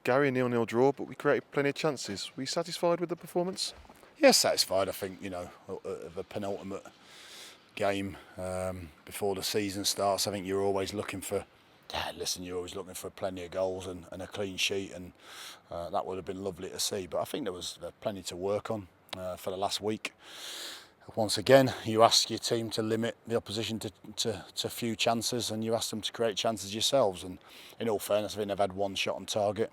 Gary, a 0-0 draw, but we created plenty of chances. Were you satisfied with the performance? Yeah, satisfied. I think, of a penultimate game before the season starts, I think you're always looking for plenty of goals and a clean sheet, and that would have been lovely to see. But I think there was plenty to work on for the last week. Once again, you ask your team to limit the opposition to few chances, and you ask them to create chances yourselves. And in all fairness, I think they've had one shot on target.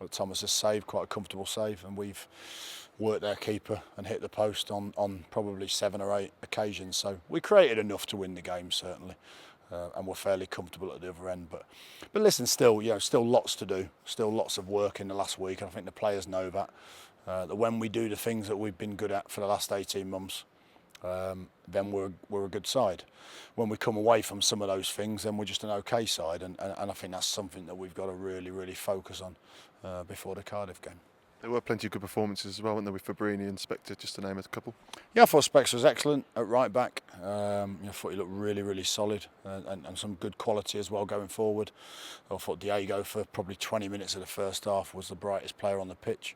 Thomas has saved, quite a comfortable save, and we've worked their keeper and hit the post on probably 7 or 8 occasions. So we created enough to win the game, certainly, and we're fairly comfortable at the other end. But listen, still lots to do, still lots of work in the last week, and I think the players know that when we do the things that we've been good at for the last 18 months, then we're a good side. When we come away from some of those things, then we're just an okay side, and I think that's something that we've got to really focus on before the Cardiff game. There were plenty of good performances as well, weren't there, with Fabrini and Spector, just to name a couple? Yeah, I thought Spector was excellent at right back. I thought he looked really solid and some good quality as well going forward. I thought Diego, for probably 20 minutes of the first half, was the brightest player on the pitch.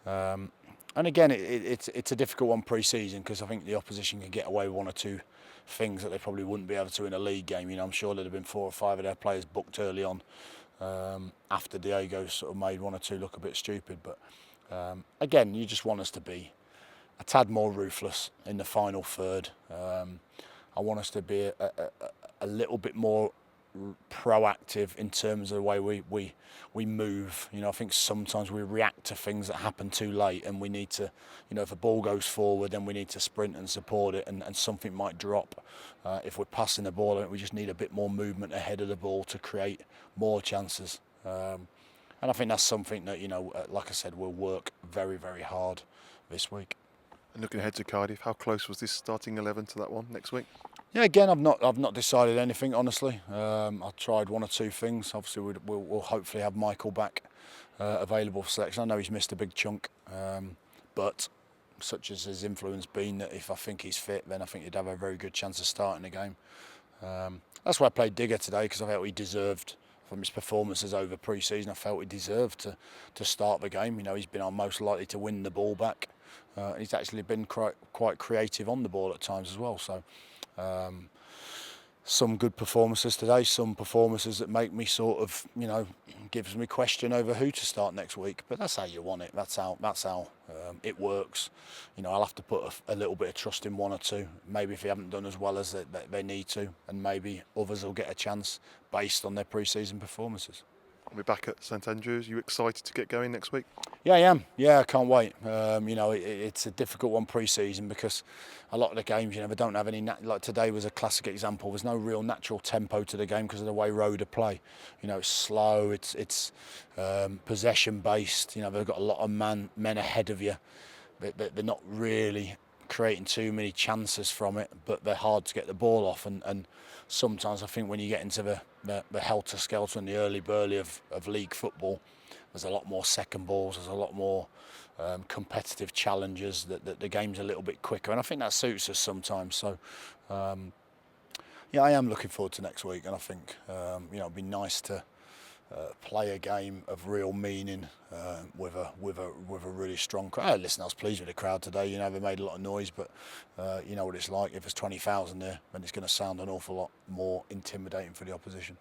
And again, it's a difficult one pre-season, because I think the opposition can get away with 1 or 2 things that they probably wouldn't be able to in a league game. I'm sure there'd have been 4 or 5 of their players booked early on after Diego sort of made 1 or 2 look a bit stupid. But again, you just want us to be a tad more ruthless in the final third. I want us to be a little bit more proactive in terms of the way we move. I think sometimes we react to things that happen too late, and we need to, if a ball goes forward, then we need to sprint and support it, and something might drop. If we're passing the ball, we just need a bit more movement ahead of the ball to create more chances. And I think that's something that, like I said, we'll work very hard this week. And looking ahead to Cardiff, how close was this starting 11 to that one next week? Yeah, again, I've not decided anything, honestly. I've tried 1 or 2 things. Obviously, we'll hopefully have Michael back available for selection. I know he's missed a big chunk, but such as his influence been, that if I think he's fit, then I think he'd have a very good chance of starting the game. That's why I played Digger today, because I felt he deserved, from his performances over pre-season, I felt he deserved to start the game. He's been our most likely to win the ball back. He's actually been quite creative on the ball at times as well. So some good performances today, some performances that make me sort of, gives me question over who to start next week. But that's how you want it. That's how it works. I'll have to put a little bit of trust in 1 or 2. Maybe if they haven't done as well as they need to, and maybe others will get a chance based on their pre-season performances. We're back at St Andrews. Are you excited to get going next week? Yeah, I am. Yeah, I can't wait. It's a difficult one pre-season, because a lot of the games, they don't have any. Like today was a classic example. There's no real natural tempo to the game because of the way Roda play. It's slow. It's possession based. They've got a lot of men ahead of you. They're not really creating too many chances from it, but they're hard to get the ball off. And sometimes I think when you get into the helter-skelter and the early burly of league football, there's a lot more second balls, there's a lot more competitive challenges, that the game's a little bit quicker, and I think that suits us sometimes. So I am looking forward to next week, and I think it'd be nice to play a game of real meaning with a really strong crowd. Listen, I was pleased with the crowd today. They made a lot of noise, but you know what it's like. If there's 20,000 there, then it's going to sound an awful lot more intimidating for the opposition.